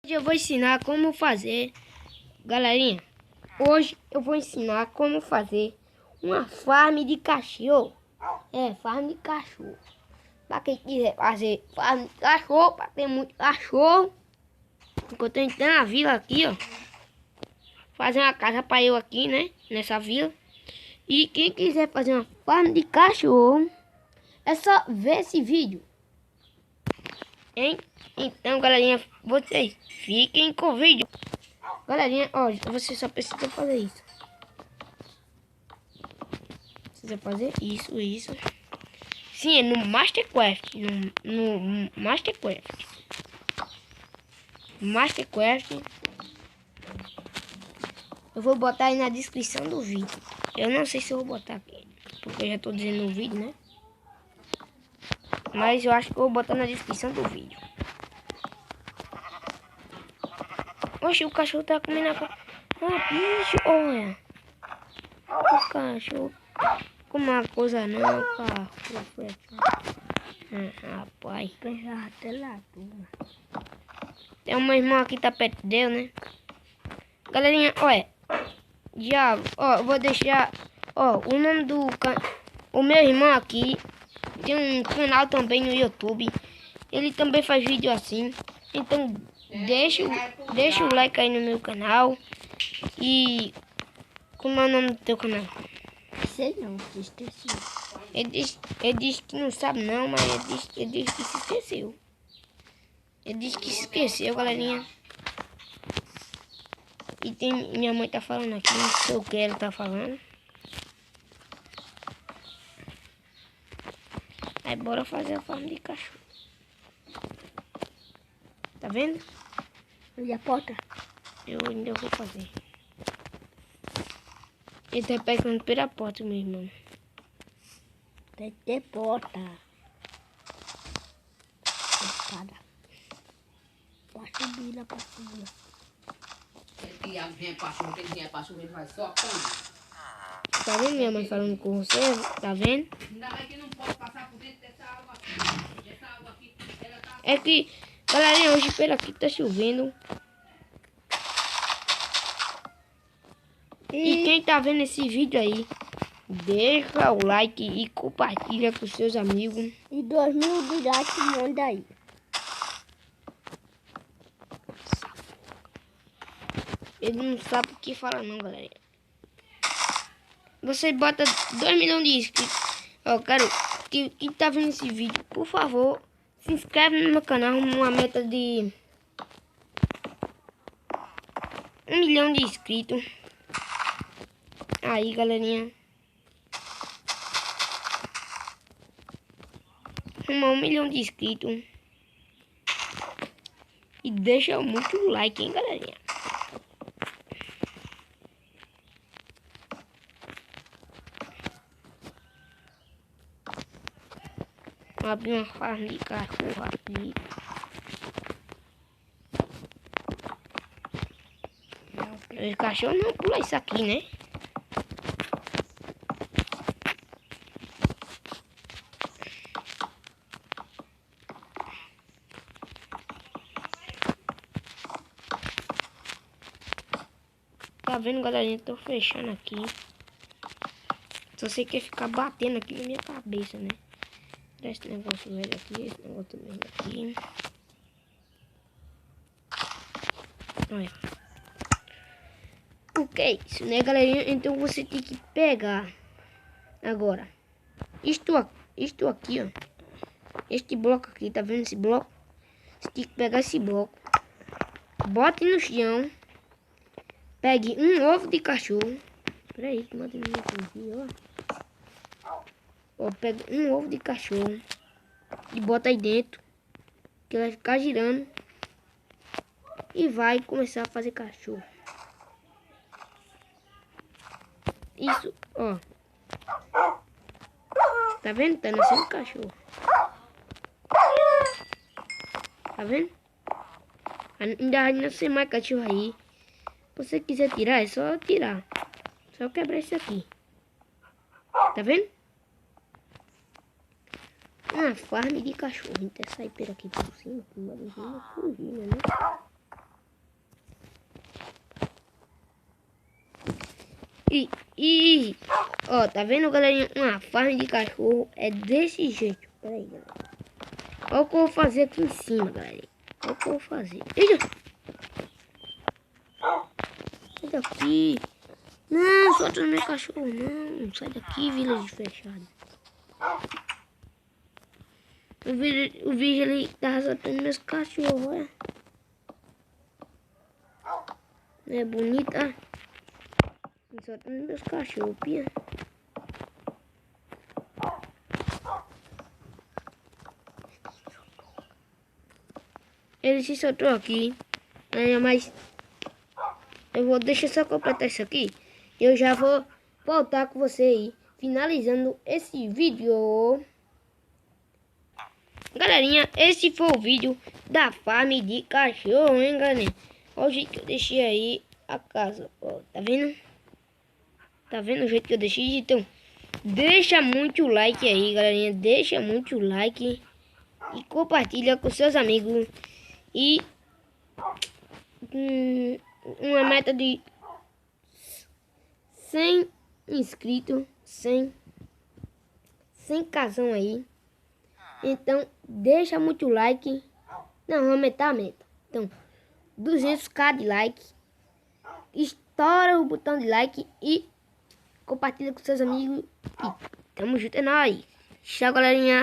Hoje eu vou ensinar como fazer, galerinha. Hoje eu vou ensinar como fazer uma farm de cachorro. Farm de cachorro. Para quem quiser fazer farm de cachorro, para ter muito cachorro. Enquanto eu entro na vila aqui, ó. Fazer uma casa para eu aqui, né? Nessa vila. E quem quiser fazer uma farm de cachorro, é só ver esse vídeo. Hein? Então, galerinha, vocês fiquem com o vídeo. Galerinha, ó, você só precisa fazer isso. Precisa fazer isso. Sim, é no Mastercraft. No Mastercraft. Mastercraft. Eu vou botar aí na descrição do vídeo. Eu não sei se eu vou botar aqui, porque eu já tô dizendo no vídeo, né? Mas eu acho que eu vou botar na descrição do vídeo. Oxe, o cachorro tá comendo a... Ah, bicho, olha. O cachorro... Como uma coisa não, cachorro. Rapaz. Pensava até lá, turma. Tem uma irmã aqui tá perto dele, né? Galerinha, olha. Já, ó, eu vou deixar... Ó, o nome do... O meu irmão aqui tem um canal também no YouTube. Ele também faz vídeo assim. Então... Deixa o like aí no meu canal. E como é o nome do teu canal? Sei não, esqueci. Ele disse que não sabe não, mas ele disse que se esqueceu. Ele disse que se esqueceu, galerinha. E tem, minha mãe tá falando aqui, não sei o que ela tá falando. Aí bora fazer a farm de cachorro. Tá vendo? E a porta? Eu ainda vou fazer. Ele tá pegando pela porta, meu irmão. Tem que ter porta. Escada. Pra subir lá pra cima. Quem passou, ele vai só com. Tá vendo minha mãe falando com você? Tá vendo? Ainda mais que não pode passar por dentro dessa água aqui. Essa água aqui, ela tá... É que, galerinha, hoje pela aqui tá chovendo. E quem tá vendo esse vídeo aí, deixa o like e compartilha com seus amigos. E 2.000 de like manda aí. Ele não sabe o que fala não, galera. Você bota 2 milhões de inscritos. Eu quero que quem tá vendo esse vídeo, por favor, se inscreve no meu canal. Uma meta de 1 milhão de inscritos. Aí, galerinha. Uma 1 milhão de inscritos. E deixa muito like, hein, galerinha. Vou abrir uma farm de cachorro aqui. Os cachorros não pulam isso aqui, né? Tá vendo, galerinha? Tô fechando aqui. Só você quer ficar batendo aqui na minha cabeça, né? Esse negócio velho aqui, esse negócio velho aqui. Olha. O que é isso, né, galerinha? Então você tem que pegar agora isto aqui, ó. Este bloco aqui, tá vendo esse bloco? Você tem que pegar esse bloco, bote no chão, pegue um ovo de cachorro. Peraí, que manda aqui, ó. Pega um ovo de cachorro e bota aí dentro, que vai ficar girando e vai começar a fazer cachorro. Isso, ó. Tá vendo? Tá nascendo cachorro. Tá vendo? Ainda vai nascer mais cachorro aí. Se você quiser tirar, é só tirar. Só quebrar isso aqui. Tá vendo? Uma farm de cachorro. Então sair por aqui por cima. Que não vai fugir, né? Ó, tá vendo, galerinha? Uma farm de cachorro é desse jeito. Pera aí, galera. Olha o que eu vou fazer aqui em cima, galerinha. Olha o que eu vou fazer. Eita! Sai daqui. Não, solta o meu cachorro, não. Sai daqui, village fechado. O vídeo ali tá soltando meus cachorros, olha. Não é bonita? Soltando meus cachorros, pia. Ele se soltou aqui. Mas eu vou deixar só completar isso aqui. Eu já vou voltar com você aí, finalizando esse vídeo. Galerinha, esse foi o vídeo da farm de cachorro, hein, galerinha? Olha o jeito que eu deixei aí a casa. Ó, tá vendo? Tá vendo o jeito que eu deixei? Então, deixa muito like aí, galerinha. Deixa muito like. E compartilha com seus amigos. E uma meta de 100 inscritos. 100 casão aí. Então, deixa muito like. Não, vamos aumentar a meta. Então, 200k de like. Estoura o botão de like e compartilha com seus amigos. E tamo junto, é nóis. Tchau, galerinha.